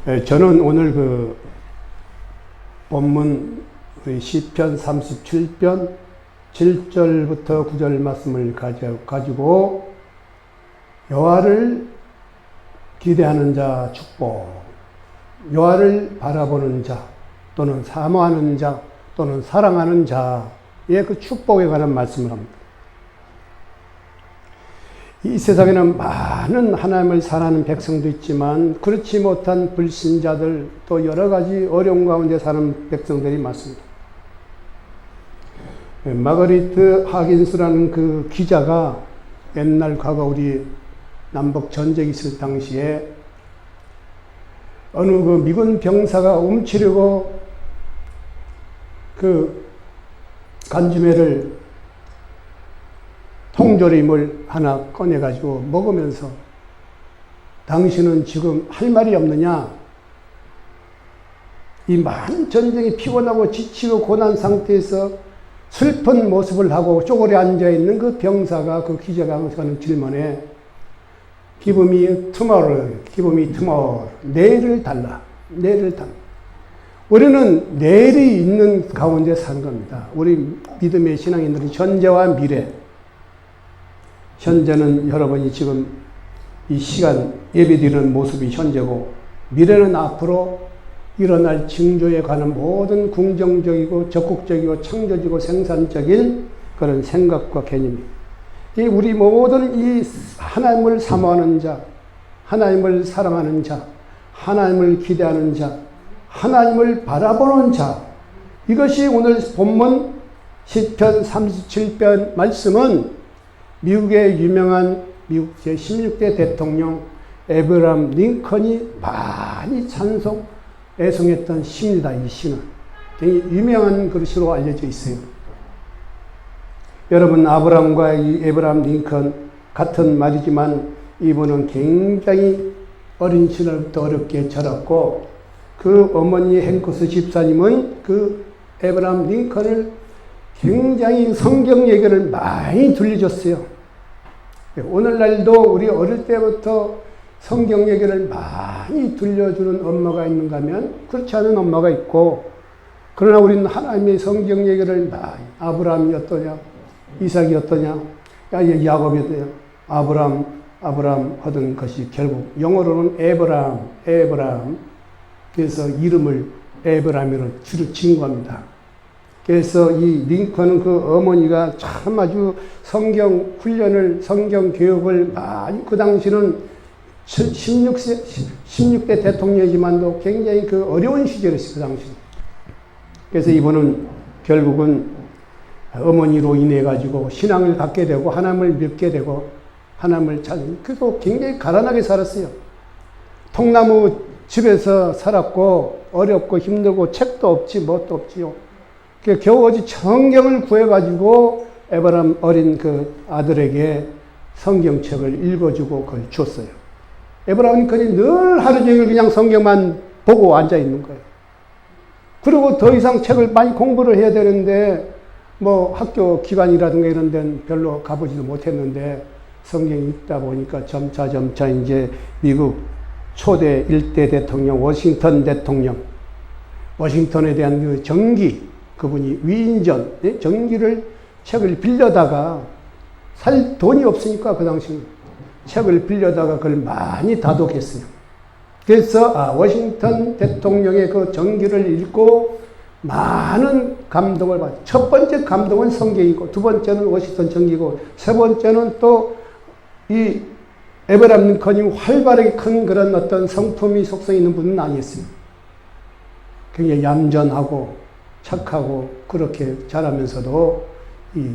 저는 오늘 그 본문 시편 37편 7절부터 9절 말씀을 가지고 여호와를 기대하는 자 축복, 여호와를 바라보는 자 또는 사모하는 자 또는 사랑하는 자의 그 축복에 관한 말씀을 합니다. 이 세상에는 많은 하나님을 사랑하는 백성도 있지만 그렇지 못한 불신자들 또 여러 가지 어려움 가운데 사는 백성들이 많습니다. 마거리트 하긴스라는 그 기자가 옛날 과거 우리 남북 전쟁이 있을 당시에 어느 그 미군 병사가 훔치려고 그 간주매를 통조림을 하나 꺼내가지고 먹으면서 당신은 지금 할 말이 없느냐? 이 많은 전쟁이 피곤하고 지치고 고난 상태에서 슬픈 모습을 하고 쪼그려 앉아있는 그 병사가 그 기자가 하는 질문에 Give me tomorrow, 내일을 달라, 내일을 달라. 우리는 내일이 있는 가운데 사는 겁니다. 우리 믿음의 신앙인들은 현재와 미래, 현재는 여러분이 지금 이 시간 예배드리는 모습이 현재고 미래는 앞으로 일어날 징조에 관한 모든 긍정적이고 적극적이고 창조적이고 생산적인 그런 생각과 개념입니다. 우리 모든 이 하나님을 사모하는 자, 하나님을 사랑하는 자, 하나님을 기대하는 자, 하나님을 바라보는 자, 이것이 오늘 본문 시편 37편 말씀은 미국의 유명한 미국 제16대 대통령 에브라함 링컨이 많이 애송했던 시입니다. 이 시는 굉장히 유명한 그릇으로 알려져 있어요. 여러분, 아브라함과 이 에브라함 링컨 같은 말이지만 이분은 굉장히 어린 시절부터 어렵게 자랐고 그 어머니 행코스 집사님은 그 에브라함 링컨을 굉장히 성경 얘기를 많이 들려줬어요. 오늘날도 우리 어릴 때부터 성경 얘기를 많이 들려주는 엄마가 있는가 하면 그렇지 않은 엄마가 있고, 그러나 우리는 하나님의 성경 얘기를 많이, 아브라함이 어떠냐, 이삭이 어떠냐, 야곱이 어떠냐, 아브라함 하던 것이 결국 영어로는 에브라함, 그래서 이름을 에브라함으로 주로 지은 겁니다. 그래서 이 링컨은 그 어머니가 참 아주 성경 훈련을, 성경 교육을 많이, 그 당시는 16대 대통령이지만도 굉장히 그 어려운 시절이었어요, 그 당시는. 그래서 이분은 결국은 어머니로 인해가지고 신앙을 갖게 되고, 하나님을 믿게 되고, 하나님을 찾는, 그래서 굉장히 가난하게 살았어요. 통나무 집에서 살았고, 어렵고 힘들고, 책도 없지, 뭣도 없지요. 겨우 어지 성경을 구해가지고 에브라함 어린 그 아들에게 성경책을 읽어주고 그걸 줬어요. 에브라함 링컨이 늘 하루 종일 그냥 성경만 보고 앉아 있는 거예요. 그리고 더 이상 책을 많이 공부를 해야 되는데 뭐 학교 기관이라든가 이런 데는 별로 가보지도 못했는데 성경이 읽다 보니까 점차 이제 미국 초대 1대 대통령 워싱턴 대통령, 워싱턴에 대한 그 정기, 그분이 위인전, 정기를 책을 빌려다가 살 돈이 없으니까 그 당시는 책을 빌려다가 그걸 많이 다독했어요. 그래서 워싱턴 대통령의 그 정기를 읽고 많은 감동을 받았어요. 첫 번째 감동은 성경이고, 두 번째는 워싱턴 정기고, 세 번째는 또 이 에브라함 링컨이 활발하게 큰 그런 어떤 성품이 속성이 있는 분은 아니었어요. 굉장히 얌전하고 착하고 그렇게 자라면서도 이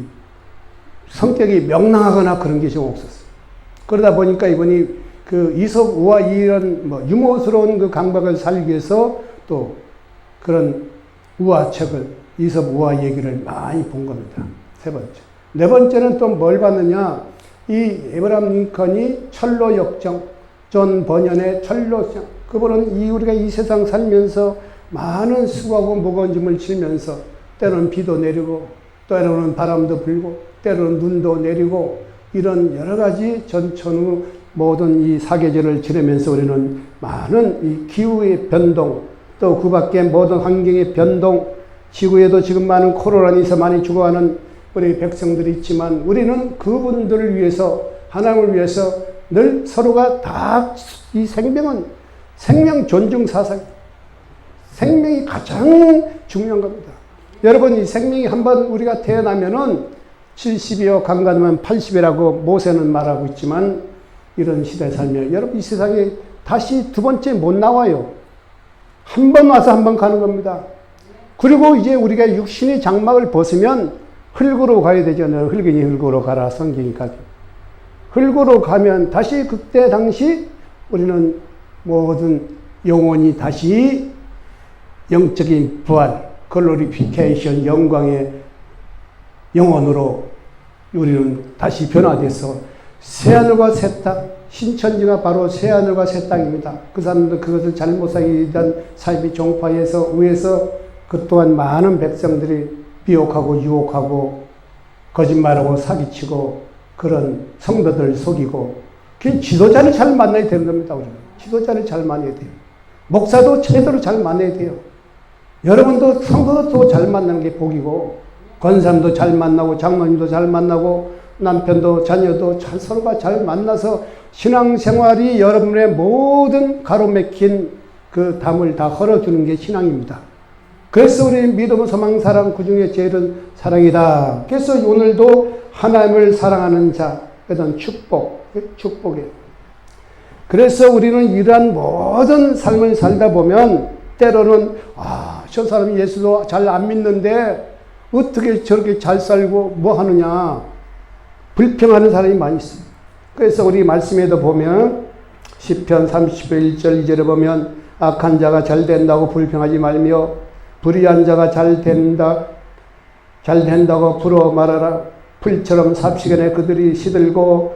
성격이 명랑하거나 그런 게 좀 없었어요. 그러다 보니까 이분이 그 이솝 우화 이런 뭐 유머스러운 그 강박을 살기 위해서 또 그런 우화책을, 이솝 우화 얘기를 많이 본 겁니다. 세 번째. 네 번째는 또 뭘 봤느냐? 이 에브라함 링컨이 철로 역정, 존 버년의 철로 역정, 그분은 우리가 이 세상 살면서 많은 수고하고 무거운 짐을 지면서 때로는 비도 내리고 때로는 바람도 불고 때로는 눈도 내리고 이런 여러 가지 전천후 모든 이 사계절을 지내면서 우리는 많은 이 기후의 변동, 또 그 밖에 모든 환경의 변동, 지구에도 지금 많은 코로나로 인해서 많이 죽어가는 우리 백성들이 있지만 우리는 그분들을 위해서, 하나님을 위해서 늘 서로가 다 이 생명은 생명 존중 사상, 생명이 가장 중요한 겁니다. 여러분, 이 생명이 한번 우리가 태어나면은 70이요, 강간하면 80이라고 모세는 말하고 있지만 이런 시대에 살면 여러분 이 세상에 다시 두 번째 못 나와요. 한 번 와서 한 번 가는 겁니다. 그리고 이제 우리가 육신의 장막을 벗으면 흙으로 가야 되잖아요. 흙이니 흙으로 가라, 성경이 가죠. 흙으로 가면 다시 그때 당시 우리는 모든 영혼이 다시 영적인 부활, 글로리피케이션, 영광의 영혼으로 우리는 다시 변화돼서 새하늘과 새 땅, 신천지가 바로 새하늘과 새 땅입니다. 그 사람들 그것을 잘못 살기 위한 삶이 종파에서 위에서 그 또한 많은 백성들이 비욕하고 유혹하고 거짓말하고 사기치고 그런 성도들 속이고, 그 지도자를 잘 만나야 되는 겁니다. 우리는 지도자를 잘 만나야 돼요. 목사도 제대로 잘 만나야 돼요. 여러분도 성도도 잘 만나는 게 복이고, 권사님도 잘 만나고, 장로님도 잘 만나고, 남편도 자녀도 서로가 잘 만나서 신앙생활이 여러분의 모든 가로막힌 그 담을 다 헐어주는 게 신앙입니다. 그래서 우리 믿음, 소망, 사랑, 그 중에 제일은 사랑이다. 그래서 오늘도 하나님을 사랑하는 자, 그다음 축복이에요. 그래서 우리는 이러한 모든 삶을 살다 보면 때로는 저 사람이 예수도 잘 안 믿는데 어떻게 저렇게 잘 살고 뭐 하느냐, 불평하는 사람이 많이 있어요. 그래서 우리 말씀에도 보면 시편 31절 2절에 보면 악한 자가 잘 된다고 불평하지 말며 불의한 자가 잘 된다고 부러워 말하라. 풀처럼 삽시간에 그들이 시들고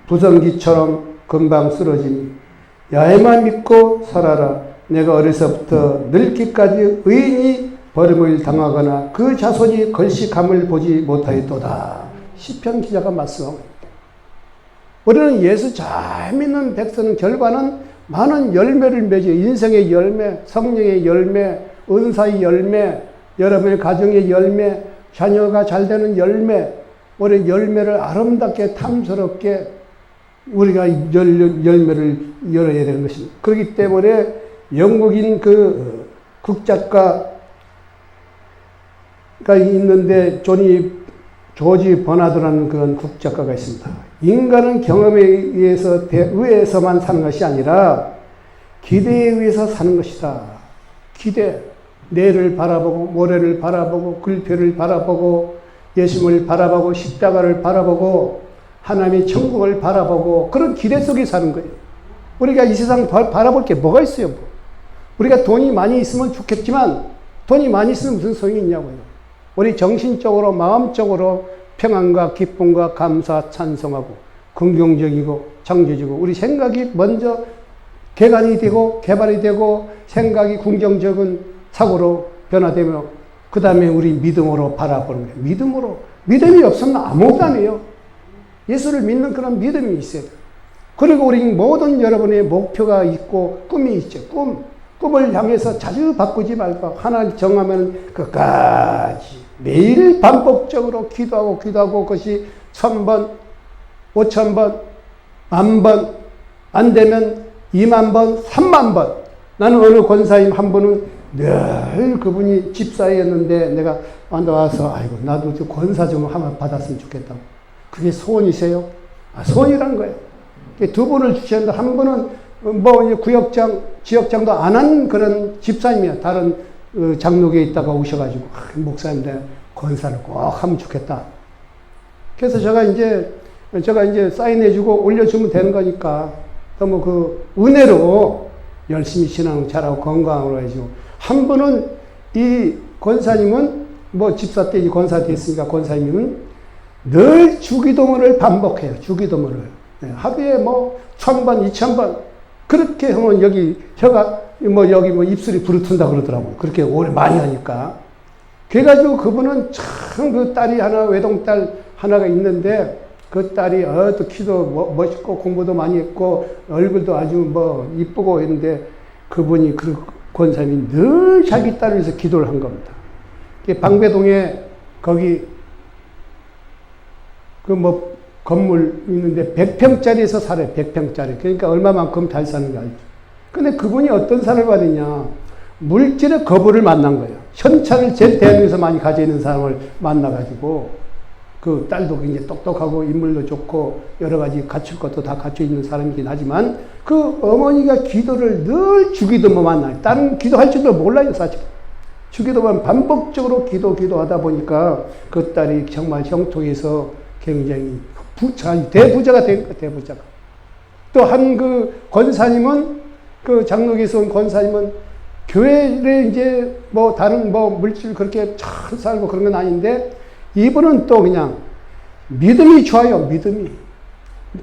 부성기처럼 금방 쓰러지니 야훼만 믿고 살아라. 내가 어려서부터 늙기까지 의인이 버림을 당하거나 그 자손이 걸식함을 보지 못하였도다. 시편 기자가 말씀합니다. 우리는 예수 잘 믿는 백성은 결과는 많은 열매를 맺어요. 인생의 열매, 성령의 열매, 은사의 열매, 여러분의 가정의 열매, 자녀가 잘 되는 열매, 우리 열매를 아름답게 탐스럽게 우리가 열매를 열어야 되는 것입니다. 그렇기 때문에 영국인 그 극작가가 있는데 조지 버나드라는 그런 국작가가 있습니다. 인간은 경험에 의해서만 사는 것이 아니라 기대에 의해서 사는 것이다. 기대. 내일을 바라보고 모레를 바라보고 글표를 바라보고 예수님을 바라보고 십자가를 바라보고 하나님의 천국을 바라보고 그런 기대 속에 사는 거예요. 우리가 이 세상 바라볼 게 뭐가 있어요? 우리가 돈이 많이 있으면 좋겠지만 돈이 많이 있으면 무슨 소용이 있냐고요. 우리 정신적으로 마음적으로 평안과 기쁨과 감사 찬송하고 긍정적이고 창조적이고 우리 생각이 먼저 개간이 되고 개발이 되고 생각이 긍정적인 사고로 변화되며 그 다음에 우리 믿음으로 바라보는 거예요. 믿음이 없으면 아무것도 안 해요. 예수를 믿는 그런 믿음이 있어요. 그리고 우리 모든 여러분의 목표가 있고 꿈이 있죠. 꿈을 향해서 자주 바꾸지 말고 하나 정하면 끝까지 매일 반복적으로 기도하고 그것이 1000번, 5000번, 10,000번, 안 되면 20,000번, 30,000번. 나는 어느 권사님 한 분은 늘 그분이 집사였는데 내가 와서 아이고 나도 권사 좀 한번 받았으면 좋겠다고. 그게 소원이세요? 소원이란 거예요. 두 분을 주셨는데 한 분은 지역장도 안 한 그런 집사님이야. 다른 장로교에 있다가 오셔가지고 목사님 내 권사를 꼭 하면 좋겠다. 그래서 제가 이제 사인해주고 올려주면 되는 거니까 너무 그 은혜로 열심히 신앙 잘하고 건강으로 해주고. 한 분은 이 권사님은 집사 때 권사 됐으니까 권사님은 늘 주기도문을 반복해요. 주기도문을. 하루에 1000번, 2000번. 그렇게 하면 여기 입술이 부르튼다 그러더라고요. 그렇게 오래 많이 하니까. 그래가지고 그분은 참 그 딸이 외동딸 하나가 있는데 그 딸이 또 키도 멋있고 공부도 많이 했고 얼굴도 아주 뭐 이쁘고 했는데 그분이 그 권사님이 늘 자기 딸을 위해서 기도를 한 겁니다. 방배동에 거기 그 뭐 건물 있는데 100평짜리에서 살아요. 100평짜리. 그러니까 얼마만큼 잘 사는 게 알죠. 근데 그분이 어떤 사람을 받느냐. 물질의 거부를 만난 거예요. 현찰을 제일 대한민국에서 많이 가지고 있는 사람을 만나가지고 그 딸도 굉장히 똑똑하고 인물도 좋고 여러 가지 갖출 것도 다 갖춰 있는 사람이긴 하지만 그 어머니가 기도를 늘 주기도만 만나요. 다른 기도할 줄도 몰라요, 사실. 주기도만 반복적으로 기도하다 보니까 그 딸이 정말 형통해서 굉장히 대부자가 된 거예요, 대부자가. 또 한 그 권사님은, 그 장로교에서 온 권사님은 교회를 이제 뭐 다른 뭐 물질 그렇게 잘 살고 그런 건 아닌데 이분은 또 그냥 믿음이 좋아요, 믿음이.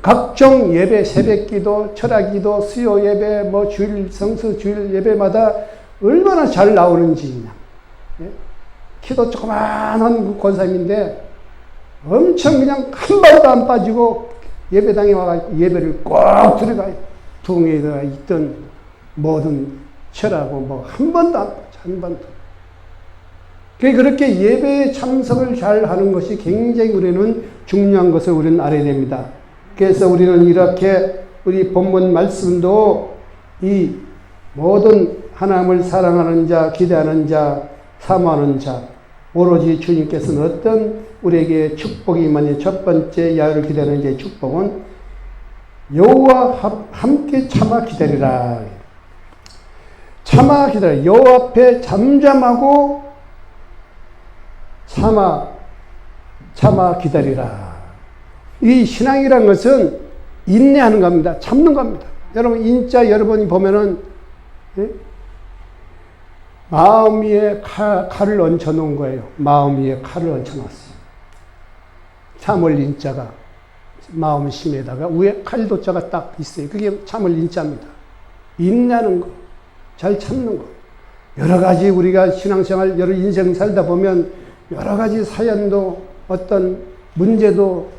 각종 예배, 새벽 기도, 철학 기도, 수요 예배, 뭐 주일, 성수 주일 예배마다 얼마나 잘 나오는지 그냥. 예? 키도 조그만한 그 권사님인데 엄청 그냥 한 발도 안 빠지고 예배당에 와가지고 예배를 꼭 들어가요. 동에가 있던 뭐든 철하고 뭐 한 번도 안 빠져, 한 번도. 그렇게 예배에 참석을 잘 하는 것이 굉장히 우리는 중요한 것을 우리는 알아야 됩니다. 그래서 우리는 이렇게 우리 본문 말씀도 이 모든 하나님을 사랑하는 자, 기대하는 자, 사모하는 자, 오로지 주님께서는 어떤 우리에게 축복이 임하니 첫 번째 야훼를 기다리는 자의 축복은 여호와 함께 참아 기다리라. 참아 기다려. 여호와 앞에 잠잠하고 참아 기다리라. 이 신앙이란 것은 인내하는 겁니다. 참는 겁니다. 여러분 인자 여러분이 보면은 예? 마음 위에 칼을 얹혀 놓은 거예요. 마음 위에 칼을 얹혀 놨어요. 참을 인자가 마음 심에다가 위에 칼도자가 딱 있어요. 그게 참을 인자입니다. 인내하는 거, 잘 참는 거. 여러 가지 우리가 신앙생활, 여러 인생 살다 보면 여러 가지 사연도 어떤 문제도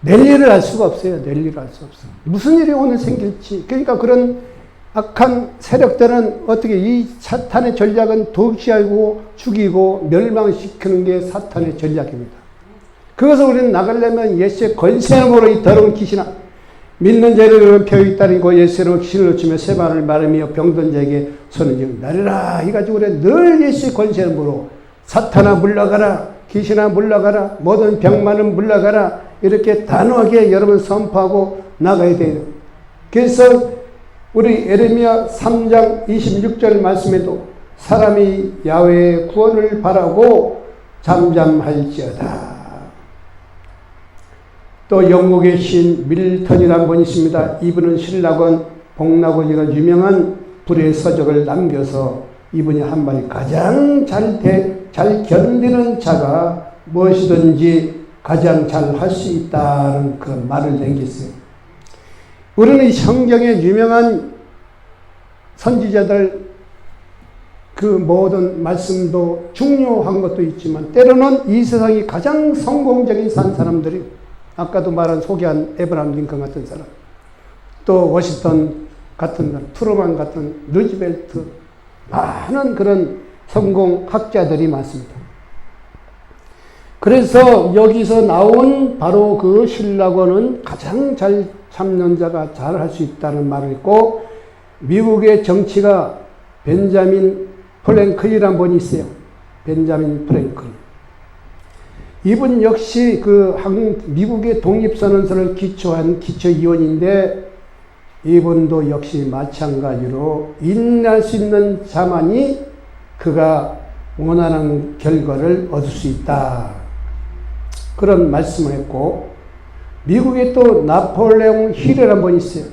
내일을 알 수가 없어요. 내일을 알 수 없어요. 무슨 일이 오늘 생길지. 그러니까 그런 악한 세력들은 어떻게 이 사탄의 전략은 독시하고 죽이고 멸망시키는 게 사탄의 전략입니다. 그것을 우리는 나가려면 예수의 권세함으로 이 더러운 귀신아 믿는 자를 표히 따르고 예수로 귀신을 치며 세발을 마르며 병든 자에게 손을 쥐고 나르라. 이가지고 우리는 늘 예수의 권세함으로 사탄아 물러가라, 귀신아 물러가라, 모든 병만은 물러가라 이렇게 단호하게 여러분 선포하고 나가야 돼요. 그래서 우리 에레미야 3장 26절 말씀에도 사람이 야훼의 구원을 바라고 잠잠할지어다. 또 영국의 시인 밀턴이라는 분이 있습니다. 이분은 신라곤, 복락원이라는 유명한 불의 서적을 남겨서 이분이 한 말이 가장 잘 견디는 자가 무엇이든지 가장 잘 할 수 있다는 그 말을 남겼어요. 우리는 성경의 유명한 선지자들 그 모든 말씀도 중요한 것도 있지만 때로는 이 세상이 가장 성공적인 산 사람들이 아까도 말한 소개한 에브라함 링컨 같은 사람 또 워싱턴 같은 사람, 트루먼 같은 루즈벨트 많은 그런 성공학자들이 많습니다. 그래서 여기서 나온 바로 그 신라곤은 가장 잘 참는 자가 잘 할 수 있다는 말을 했고 미국의 정치가 벤자민 프랭클이라는 분이 있어요. 벤자민 프랭클. 이분 역시 그 미국의 독립선언서를 기초한 기초이원인데 이분도 역시 마찬가지로 인내할 수 있는 자만이 그가 원하는 결과를 얻을 수 있다. 그런 말씀을 했고 미국에 또 나폴레옹 힐이라는 분이 있어요.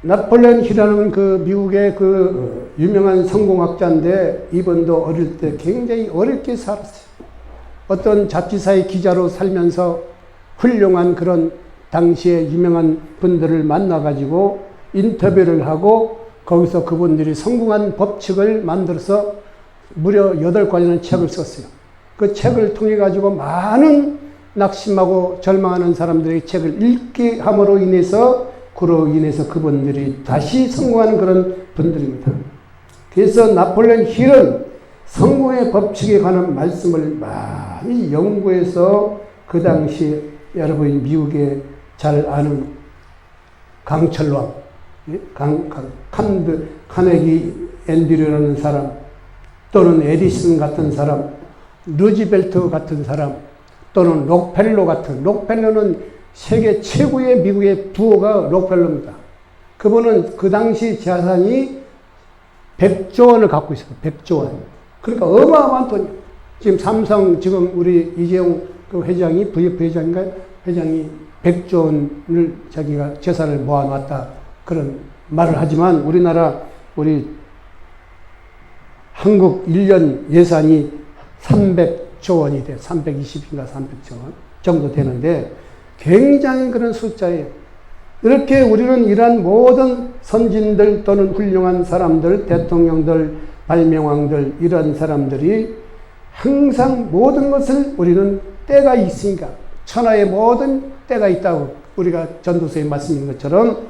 나폴레옹 힐이라는 그 미국의 그 유명한 성공학자인데 이분도 어릴 때 굉장히 어렵게 살았어요. 어떤 잡지사의 기자로 살면서 훌륭한 그런 당시에 유명한 분들을 만나가지고 인터뷰를 하고 거기서 그분들이 성공한 법칙을 만들어서 무려 8권이라는 책을 썼어요. 그 책을 통해 가지고 많은 낙심하고 절망하는 사람들의 책을 읽게 함으로 인해서 그로 인해서 그분들이 다시 성공하는 그런 분들입니다. 그래서 나폴레옹 힐은 성공의 법칙에 관한 말씀을 많이 연구해서 그 당시 여러분이 미국에 잘 아는 강철왕, 카네기 앤드류라는 사람, 또는 에디슨 같은 사람, 루즈벨트 같은 사람, 또는 록펠러 같은, 록펠러는 세계 최고의 미국의 부호가 록펠러입니다. 그분은 그 당시 자산이 100조 원을 갖고 있어요. 100조 원. 그러니까 어마어마한 돈이에요. 지금 삼성, 지금 우리 이재용 그 회장이, VF 회장인가요? 회장이 100조 원을 자기가 재산을 모아놨다. 그런 말을 하지만 우리나라, 우리 한국 1년 예산이 300조 원이 돼요. 320인가 300조 원 정도 되는데 굉장히 그런 숫자예요. 이렇게 우리는 이러한 모든 선진들 또는 훌륭한 사람들, 대통령들, 발명왕들, 이런 사람들이 항상 모든 것을 우리는 때가 있으니까, 천하의 모든 때가 있다고 우리가 전도서에 말씀인 것처럼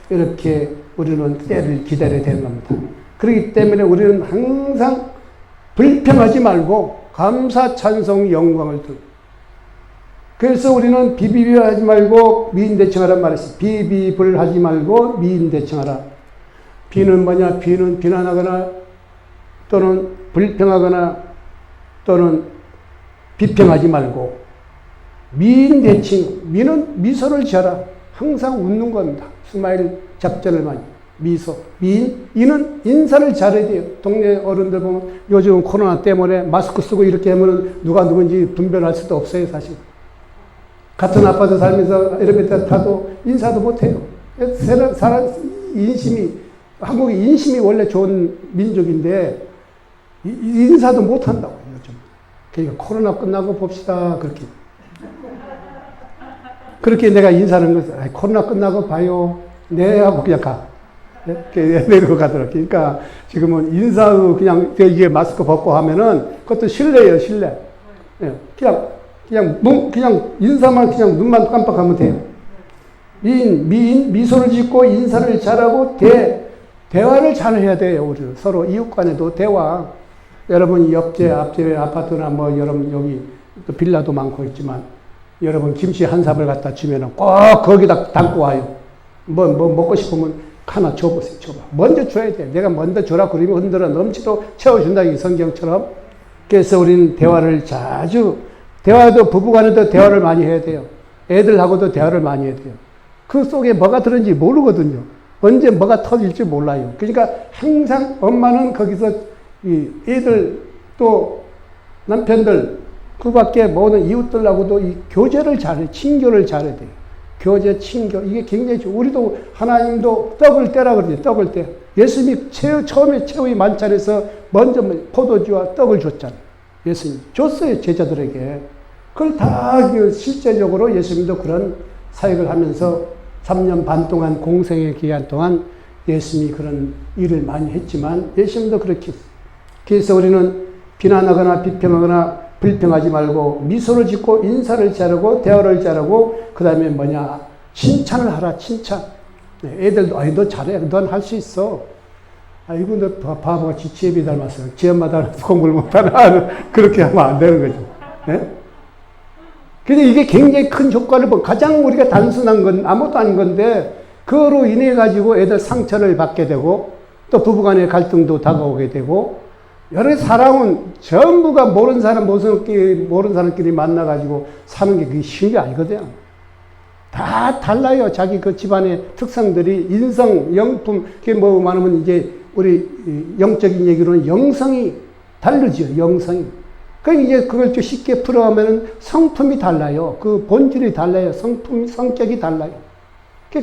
이렇게 우리는 때를 기다려야 되는 겁니다. 그렇기 때문에 우리는 항상 불평하지 말고 감사, 찬송, 영광을 들고, 그래서 우리는 비비비하지 말고 미인대청하란 말했어요. 비비불하지 말고 미인대청하라. 비는 뭐냐? 비는 비난하거나 또는 불평하거나 또는 비평하지 말고 미인대청, 미는 미소를 지어라. 항상 웃는 겁니다. 스마일 작전을 많이. 미소. 미인, 이는 인사를 잘해야 돼요. 동네 어른들 보면 요즘 코로나 때문에 마스크 쓰고 이렇게 하면 누가 누군지 분별할 수도 없어요, 사실. 같은 아파트 살면서 엘리베이터 타도 인사도 못해요. 사람 인심이, 한국이 인심이 원래 좋은 민족인데 인사도 못한다고 요즘. 그러니까 코로나 끝나고 봅시다. 그렇게 내가 인사하는 것은 코로나 끝나고 봐요. 네 하고 그냥 가. 내리고 가더라고요. 그러니까 지금은 인사도 그냥 이게 마스크 벗고 하면은 그것도 실례예요, 실례. 그냥 인사만 그냥 눈만 깜빡하면 돼요. 미소를 짓고 인사를 잘하고 대화를 잘 해야 돼요. 우리 서로 이웃 간에도 대화. 여러분 옆집 앞집 아파트나 뭐 여러분 여기 또 빌라도 많고 있지만 여러분 김치 한 삽을 갖다 주면은 꼭 거기다 담고 와요. 뭐 먹고 싶으면 하나 줘보세요. 줘봐. 먼저 줘야 돼. 내가 먼저 줘라 그러면 흔들어 넘치도 채워준다. 이 성경처럼. 그래서 우리는 대화를 자주, 대화도 부부간에도 대화를 많이 해야 돼요. 애들하고도 대화를 많이 해야 돼요. 그 속에 뭐가 들었는지 모르거든요. 언제 뭐가 터질지 몰라요. 그러니까 항상 엄마는 거기서 이 애들 또 남편들 그 밖에 모든 이웃들하고도 이 교제를 잘해, 친교를 잘해야 돼요. 교제, 친교, 이게 굉장히 좋아요. 우리도 하나님도 떡을 떼라 그러지, 떡을 떼. 예수님이 처음에 최후의 만찬에서 먼저 포도주와 떡을 줬잖아요. 예수님 줬어요, 제자들에게. 그걸 다 실제적으로 예수님도 그런 사역을 하면서 3년 반 동안 공생의 기간 동안 예수님이 그런 일을 많이 했지만 예수님도 그렇게 했어요. 그래서 우리는 비난하거나 비평하거나 불평하지 말고 미소를 짓고 인사를 잘하고 대화를 잘하고 그 다음에 뭐냐, 칭찬을 하라. 칭찬. 애들도 아니 너 잘해, 넌 할 수 있어. 아이고 너 바보같이 지혜비 닮았어. 지 엄마 닮아서 공부를 못하나. 그렇게 하면 안 되는 거죠. 네? 근데 이게 굉장히 큰 효과를 보. 가장 우리가 단순한 건 아무것도 아닌 건데 그거로 인해 가지고 애들 상처를 받게 되고 또 부부간의 갈등도 다가오게 되고 여러 사람은 전부가 모르는 사람끼리 만나가지고 사는 게 그게 쉬운 게 아니거든요. 다 달라요. 자기 그 집안의 특성들이 인성, 영품, 그게 뭐 많으면 이제 우리 영적인 얘기로는 영성이 다르죠. 영성이. 이제 그걸 좀 쉽게 풀어가면은 성품이 달라요. 그 본질이 달라요. 성격이 달라요.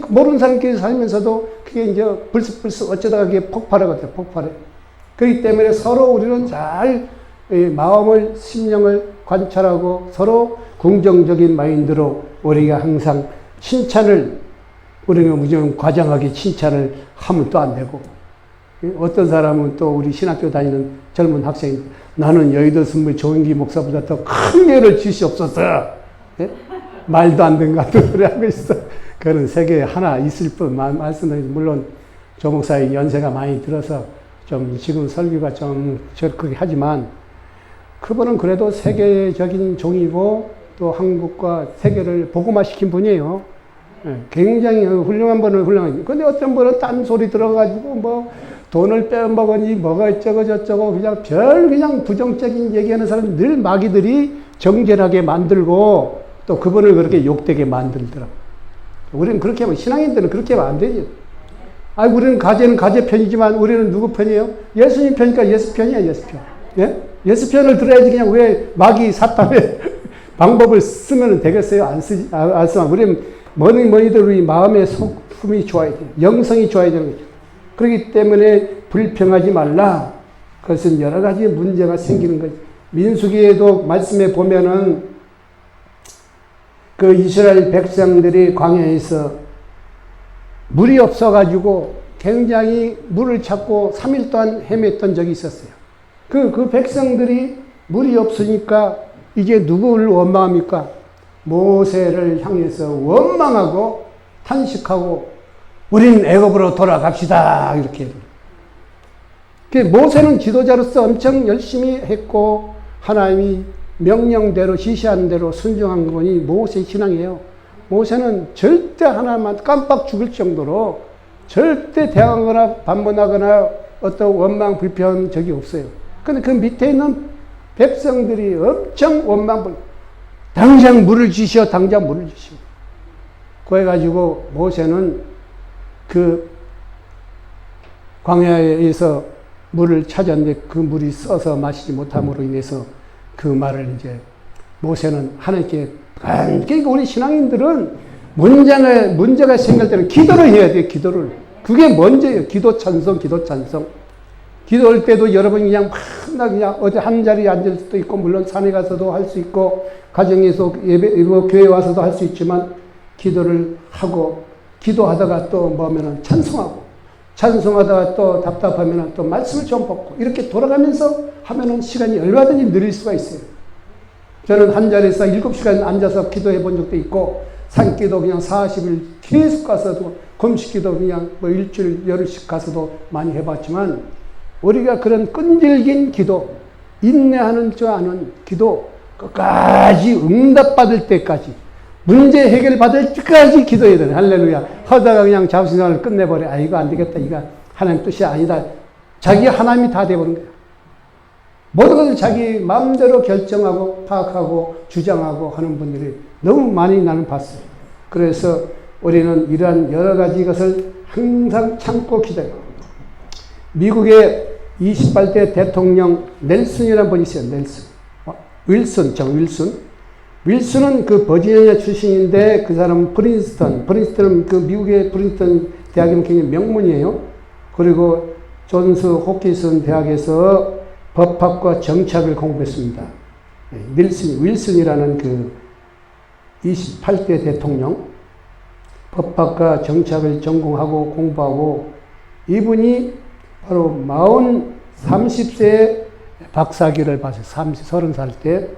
모르는 사람끼리 살면서도 그게 이제 불쑥불쑥 어쩌다가 그게 폭발하거든요. 폭발해. 그렇기 때문에 서로 우리는 잘 마음을, 심령을 관찰하고 서로 긍정적인 마인드로 우리가 항상 칭찬을, 우리가 무조건 과장하게 칭찬을 하면 또 안 되고, 어떤 사람은 또 우리 신학교 다니는 젊은 학생이 나는 여의도 순부 조은기 목사보다 더 큰 예를 주시옵소서. 예? 말도 안 되는 것 같은 소리 하고 있어. 그런 세계에 하나 있을 뿐 말씀드리지. 물론 조 목사의 연세가 많이 들어서 좀 지금 설교가 좀 그렇게 하지만 그분은 그래도 세계적인 종이고 또 한국과 세계를 복음화시킨 분이에요. 예, 굉장히 훌륭한 분은 훌륭하지. 근데 어떤 분은 딴 소리 들어가지고 뭐 돈을 빼먹으니 뭐가 어쩌고 저쩌고 그냥 부정적인 얘기하는 사람 늘 마귀들이 정죄하게 만들고 또 그분을 그렇게 욕되게 만들더라. 우리는 그렇게 하면, 신앙인들은 그렇게 하면 안 되죠. 우리는 가제는 가제 편이지만 우리는 누구 편이에요? 예수님 편이니까 예수 편이야, 예수 편. 예? 예수 편을 들어야지. 그냥 왜 마귀 사탄의 방법을 쓰면 되겠어요? 안 쓰면. 우리는 뭐니들 우리 마음의 속품이 좋아야 돼요. 영성이 좋아야 되는 거죠. 그렇기 때문에 불평하지 말라. 그것은 여러 가지 문제가 생기는 거죠. 민수기에도 말씀에 보면은 그 이스라엘 백성들이 광야에서 물이 없어가지고 굉장히 물을 찾고 3일 동안 헤맸던 적이 있었어요. 그 백성들이 물이 없으니까 이제 누구를 원망합니까? 모세를 향해서 원망하고 탄식하고 우린 애굽으로 돌아갑시다. 이렇게. 모세는 지도자로서 엄청 열심히 했고 하나님이 명령대로 지시하는 대로 순종한 분이 모세의 신앙이에요. 모세는 절대 하나님한테 깜빡 죽을 정도로 절대 대항하거나 반문하거나 어떤 원망 불평한 적이 없어요. 근데 그 밑에 있는 백성들이 엄청 원망, 당장 물을 주시오, 당장 물을 주시오. 그래가지고 모세는 그 광야에서 물을 찾았는데 그 물이 써서 마시지 못함으로 인해서 그 말을 이제 모세는 하나님께, 그러니까 우리 신앙인들은 문제가 생길 때는 기도를 해야 돼요, 기도를. 그게 먼저예요. 기도 찬송. 기도할 때도 여러분이 그냥 어디 한 자리에 앉을 수도 있고, 물론 산에 가서도 할 수 있고, 가정에서 교회 와서도 할 수 있지만, 기도를 하고, 기도하다가 또 뭐면은 찬송하다가 또 답답하면은 또 말씀을 좀 받고, 이렇게 돌아가면서 하면은 시간이 얼마든지 늘릴 수가 있어요. 저는 한 자리에서 7시간 앉아서 기도해 본 적도 있고, 산기도 그냥 40일 계속 가서도, 금식기도 그냥 뭐 일주일, 열흘씩 가서도 많이 해봤지만, 우리가 그런 끈질긴 기도, 인내하는 줄 아는 기도, 끝까지 응답받을 때까지, 문제 해결받을 때까지 기도해야 되네. 할렐루야. 하다가 그냥 잡신생활을 끝내버려. 이거 안 되겠다. 이거 하나님 뜻이 아니다. 자기 하나님이 다 돼버린 거야. 모든 것을 자기 마음대로 결정하고 파악하고 주장하고 하는 분들이 너무 많이 나는 봤어요. 그래서 우리는 이러한 여러 가지 것을 항상 참고 기다려요. 미국의 28대 대통령 넬슨이라는 분이 있어요. 넬슨. 윌슨은 그 버지니아 출신인데 그 사람은 프린스턴은 그 미국의 프린스턴 대학이면 굉장히 명문이에요. 그리고 존스 호키슨 대학에서 법학과 정치학을 공부했습니다. 윌슨이라는 그 28대 대통령, 법학과 정치학을 전공하고 공부하고, 이분이 바로 30세에 박사학위를 받았어요. 30살 때.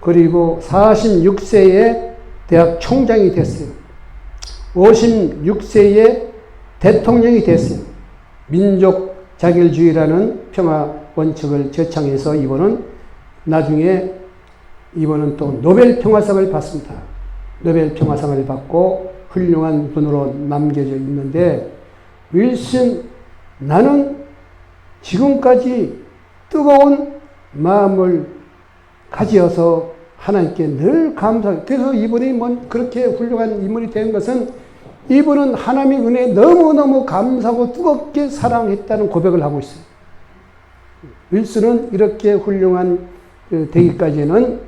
그리고 46세에 대학 총장이 됐어요. 56세에 대통령이 됐어요. 민족 자결주의라는 평화 원칙을 제창해서 나중에 또 노벨 평화상을 받습니다. 노벨 평화상을 받고 훌륭한 분으로 남겨져 있는데, 윌슨, 나는 지금까지 뜨거운 마음을 가지어서 하나님께 늘 감사해요. 그래서 이분이 그렇게 훌륭한 인물이 된 것은 이분은 하나님의 은혜에 너무너무 감사하고 뜨겁게 사랑했다는 고백을 하고 있어요. 윌슨은 이렇게 훌륭한 되기까지는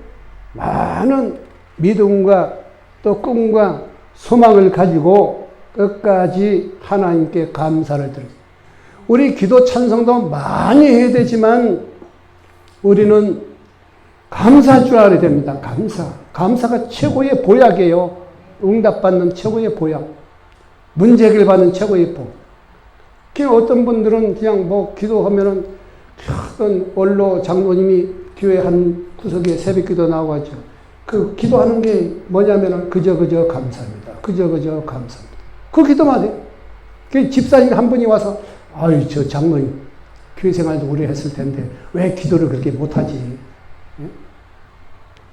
많은 믿음과 또 꿈과 소망을 가지고 끝까지 하나님께 감사를 드려요. 우리 기도 찬송도 많이 해야 되지만 우리는 감사할 줄 알아야 됩니다. 감사가 최고의 보약이에요. 응답받는 최고의 보약. 문제 해결받는 최고의 복. 그냥 어떤 분들은 그냥 기도하면은 어떤 원로 장로님이 교회 한 구석에 새벽 기도 나오고 하죠. 그 기도하는 게 뭐냐면은 그저 감사합니다. 그저 감사합니다. 그 기도만 해요. 그 집사님 한 분이 와서 아유 저 장로님 교회 생활도 오래 했을 텐데 왜 기도를 그렇게 못하지? 예?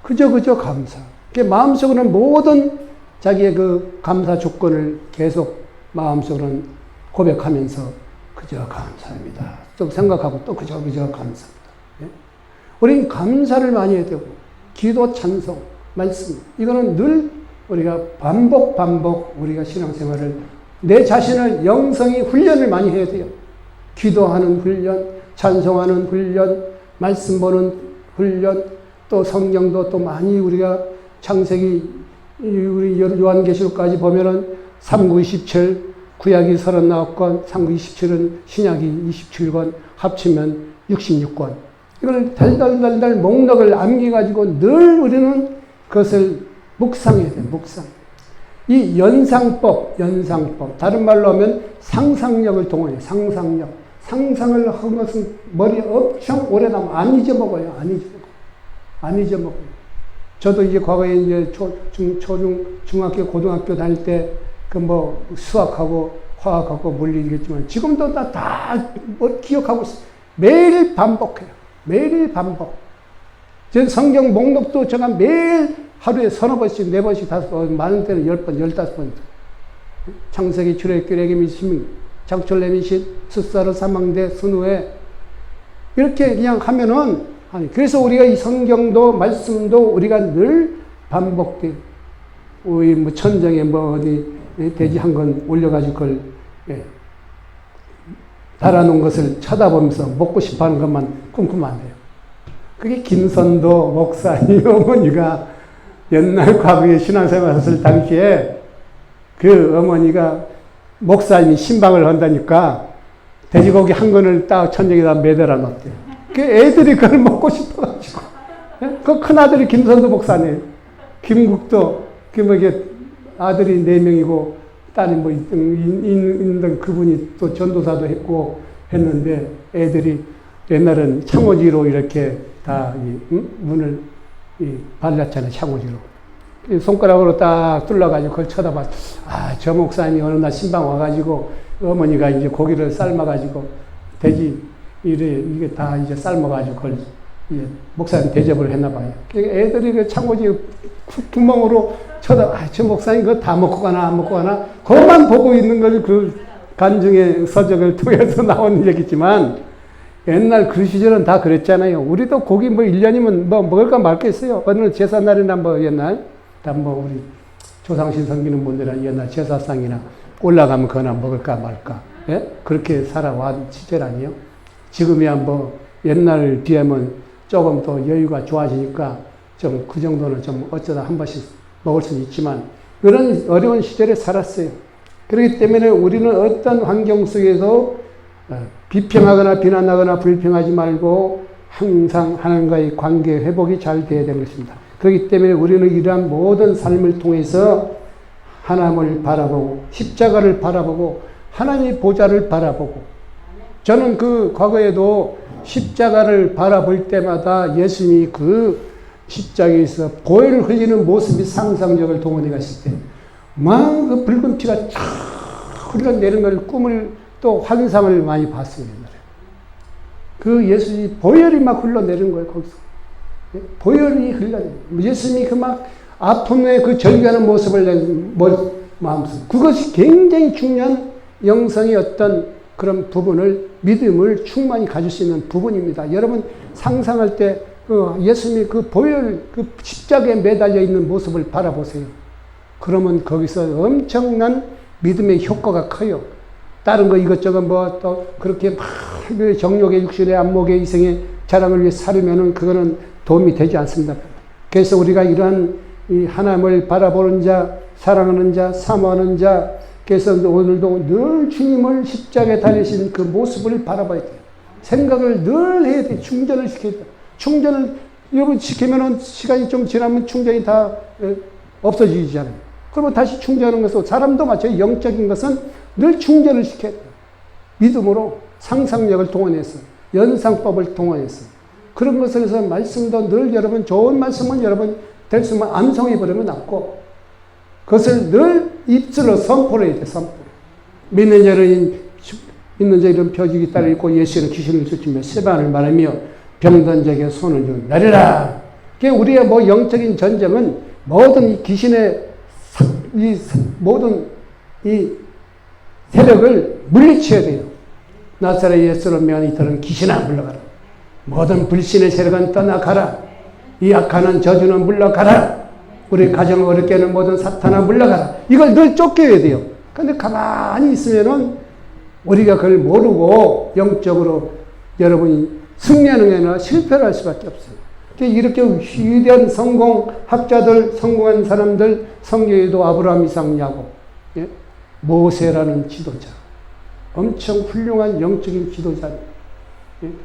그저 감사. 그 마음속으로는 모든 자기의 그 감사 조건을 계속 마음속으로는 고백하면서 그저 감사합니다. 또 생각하고 또 그저 감사합니다. 예? 우리는 감사를 많이 해야 되고 기도, 찬송, 말씀 이거는 늘 우리가 반복 우리가 신앙생활을 내 자신을 영성이 훈련을 많이 해야 돼요. 기도하는 훈련, 찬송하는 훈련, 말씀 보는 훈련, 또 성경도 또 많이 우리가 창세기 우리 요한계시록까지 보면은 3구 27 구약이 39권, 3구 27은 신약이 27권 합치면 66권. 이걸 달달달달 목록을 암기가지고 늘 우리는 그것을 묵상해야 돼요. 묵상. 이 연상법, 다른 말로 하면 상상력을 동원해요. 상상을 한 것은 머리에 엄청 오래 남아 안 잊어먹어요. 안 잊어먹어요. 저도 이제 과거에 이제 중학교, 고등학교 다닐 때 그 뭐 수학하고 화학하고 물리겠지만 지금도 다 기억하고 있어요. 매일 반복해요. 매일 반복. 제 성경 목록도 제가 매일 하루에 서너 번씩, 네 번씩, 다섯 번, 많은 때는 10번, 15번. 창세기, 출애굽기, 레위기, 신명, 장출, 레위기, 숫사로, 사망대, 순후에 이렇게 그냥 하면은 아니 그래서 우리가 이 성경도 말씀도 우리가 늘 반복돼요. 우리 뭐 천정에 뭐 어디 돼지 한 건 올려가지고 그걸 달아놓은 것을 쳐다보면서 먹고 싶어하는 것만 꿈꾸면 안 돼요. 그게 김선도 목사님 어머니가 옛날 과거에 신앙생활 했을 당시에 그 어머니가 목사님이 신방을 한다니까 돼지고기 한 건을 딱 천정에다 매달아 놨대요. 그 애들이 그걸 먹고 싶어가지고. 그 큰아들이 김선도 목사님, 김국도, 이게 아들이 4명이고 딸이 뭐 있는 그분이 또 전도사도 했고 했는데 애들이 옛날은 창호지로 이렇게 다 문을 발랐잖아요. 창호지로. 손가락으로 딱 뚫어가지고 그걸 쳐다봤어. 아, 저 목사님이 어느 날 신방 와가지고 어머니가 이제 고기를 삶아가지고 돼지 이게 다 이제 삶아가지고 그걸 이제 목사님 대접을 했나봐요. 애들이 그 창호지 구멍으로 저 목사님 그거 다 먹고 가나 안 먹고 가나 그것만 보고 있는 거지. 그 간증의 서적을 통해서 나온 얘기지만 옛날 그 시절은 다 그랬잖아요. 우리도 고기 뭐 1년이면 뭐 먹을까 말겠어요. 어느 제사날이나 뭐 옛날 다 뭐 우리 조상신 섬기는 분들은 옛날 제사상이나 올라가면 그거나 먹을까 말까. 예? 그렇게 살아온 시절 아니에요? 지금이야 뭐 옛날 비하면 조금 더 여유가 좋아지니까 좀 그 정도는 좀 어쩌다 한 번씩 먹을 수는 있지만 그런 어려운 시절에 살았어요. 그렇기 때문에 우리는 어떤 환경 속에서 비평하거나 비난하거나 불평하지 말고 항상 하나님과의 관계 회복이 잘 돼야 되는 것입니다. 그렇기 때문에 우리는 이러한 모든 삶을 통해서 하나님을 바라보고 십자가를 바라보고 하나님의 보좌를 바라보고 저는 그 과거에도 십자가를 바라볼 때마다 예수님이 그 십자가에서 보혈을 흘리는 모습이 상상력을 동원해 갔을 때 막 그 붉은 피가 쫙 흘러내리는 걸 꿈을 또 환상을 많이 봤어요. 그 예수님이 보혈이 막 흘러내리는 거예요. 거기서 보혈이 흘러내리는 예수님이 그 막 아픔에 그 절규하는 모습을 마음속 그것이 굉장히 중요한 영성의 어떤 그런 부분을 믿음을 충만히 가질 수 있는 부분입니다. 여러분 상상할 때 예수님이 그 보혈 그 십자가에 매달려 있는 모습을 바라보세요. 그러면 거기서 엄청난 믿음의 효과가 커요. 다른 거 이것저것 뭐 또 그렇게 막 정욕의 육신의 안목의 이생의 자랑을 위해 살으면은 그거는 도움이 되지 않습니다. 그래서 우리가 이러한 이 하나님을 바라보는 자, 사랑하는 자, 사모하는 자, 그래서 오늘도 늘 주님을 십자가에 달리신 그 모습을 바라봐야 돼요. 생각을 늘 해야 돼요. 충전을 시켜야 돼요. 충전을 여러분 시키면은 시간이 좀 지나면 충전이 다 없어지잖아요. 그러면 다시 충전하는 것은 사람도 마찬가지 영적인 것은 늘 충전을 시켜야 돼요. 믿음으로 상상력을 동원해서 연상법을 동원해서 그런 것에서 말씀도 늘 여러분 좋은 말씀은 여러분 될 수 있으면 암송해버리면 낫고, 그것을 늘 입술로 선포를 해야 돼, 선포. 믿는 자는 표적이 따르 있고 예수는 귀신을 쫓으며 세반을 말하며 병든 자에게 손을 좀 내리라. 우리의 뭐 영적인 전쟁은 모든 이 귀신의 모든 이 세력을 물리쳐야 돼요. 나사렛 예수로 명한 이들은 귀신아 물러가라. 모든 불신의 세력은 떠나가라. 이 악하는 저주는 물러가라. 우리 가정을 어렵게 하는 모든 사탄아 물러가라. 이걸 늘 쫓겨야 돼요. 근데 가만히 있으면은 우리가 그걸 모르고 영적으로 여러분이 승리하는 게 아니라 실패를 할 수밖에 없어요. 이렇게 위대한 성공학자들, 성공한 사람들, 성경에도 아브라함, 이삭, 야곱, 모세라는 지도자, 엄청 훌륭한 영적인 지도자,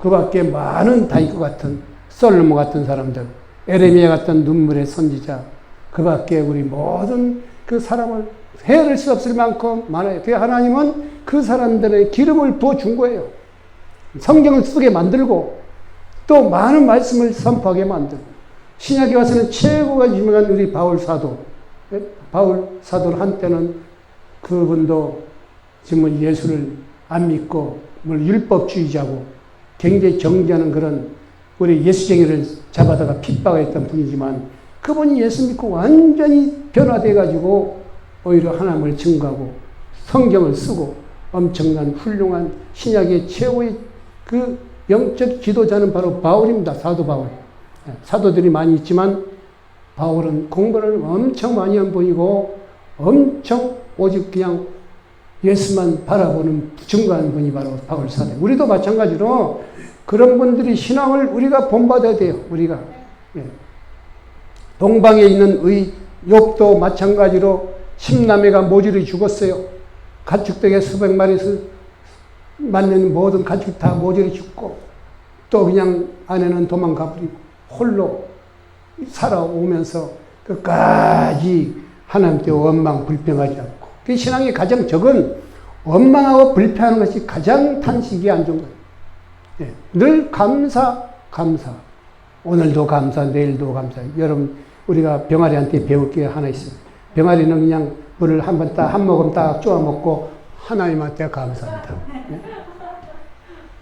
그 밖에 많은 다윗 같은, 솔로몬 같은 사람들, 에레미야 같은 눈물의 선지자, 그 밖에 우리 모든 그 사람을 헤아릴 수 없을 만큼 많아요. 그 하나님은 그 사람들의 기름을 부어준 거예요. 성경을 쓰게 만들고, 또 많은 말씀을 선포하게 만들고, 신약에 와서는 최고가 유명한 우리 바울 사도, 바울 사도는 한때는 그분도 지금 예수를 안 믿고 율법주의자고 굉장히 정죄하는 그런 우리 예수쟁이를 잡아다가 핍박했던 분이지만, 그분이 예수 믿고 완전히 변화돼가지고 오히려 하나님을 증거하고 성경을 쓰고 엄청난 훌륭한 신약의 최고의 그 영적 지도자는 바로 바울입니다. 사도 바울. 사도들이 많이 있지만 바울은 공부를 엄청 많이 한 분이고 엄청 오직 그냥 예수만 바라보는 증거하는 분이 바로 바울 사도. 우리도 마찬가지로 그런 분들이 신앙을 우리가 본받아야 돼요. 우리가. 동방에 있는 욥도 마찬가지로 10남매가 모질이 죽었어요. 가축되게 수백 마리 맞는 모든 가축 다 모질이 죽고, 또 그냥 아내는 도망가버리고 홀로 살아오면서 끝까지 하나님께 원망 불평하지 않고, 그 신앙의 가장 적은 원망하고 불평하는 것이 가장 탄식이 안 좋은 거예요. 늘 감사. 오늘도 감사, 내일도 감사. 여러분, 우리가 병아리한테 배울 게 하나 있어요. 병아리는 그냥 물을 한 모금 딱 쪼아 먹고 하나님한테 감사합니다.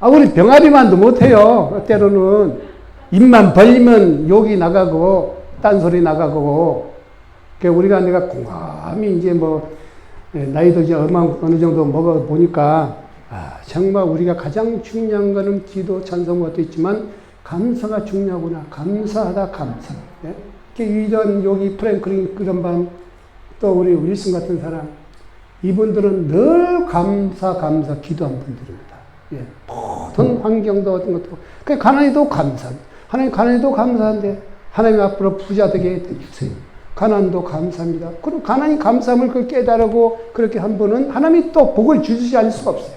우리 병아리만도 못해요. 때로는 입만 벌리면 욕이 나가고 딴소리 나가고. 우리가 내가 곰곰이 이제 나이도 이제 어느 정도 먹어보니까, 정말 우리가 가장 중요한 거는 기도, 찬송 것도 있지만 감사가 중요하구나. 감사하다, 감사. 위대한 여기 프랭클린 그런 방, 또 우리 윌슨 같은 사람, 이분들은 늘 감사 기도한 분들입니다. 모든 환경도 어떤 것도. 가난이도 감사. 하나님 가난이도 감사한데 하나님 앞으로 부자 되게 해주세요. 가난도 감사합니다. 그럼 가난이 감사함을 그걸 깨달고 그렇게 한 분은 하나님이 또 복을 주시지 않을 수가 없어요.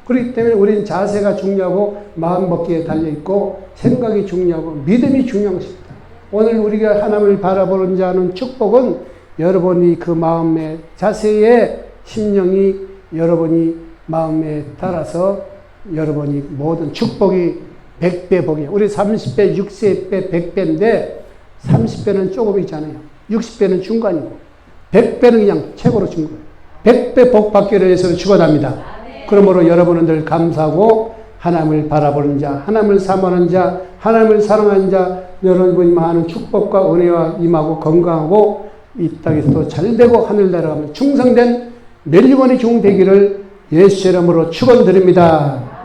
그렇기 때문에 우리는 자세가 중요하고 마음 먹기에 달려있고 생각이 중요하고 믿음이 중요한 것입니다. 오늘 우리가 하나님을 바라보는 자는 축복은 여러분이 그 마음의 자세에 심령이 여러분이 마음에 따라서 여러분이 모든 축복이 100배 복이에요. 우리 30배, 60배, 100배인데 30배는 조금이잖아요. 60배는 중간이고 100배는 그냥 최고로 준 거예요. 100배 복 받기를 위해서 축원합니다. 그러므로 여러분은 늘 감사하고 하나님을 바라보는 자, 하나님을 사모하는 자, 하나님을 사랑하는 자, 여러분이 많은 축복과 은혜와 임하고 건강하고 이 땅에서도 잘되고 하늘 나라가면 충성된 멸류관의 종 되기를 예수 이름으로 축원드립니다.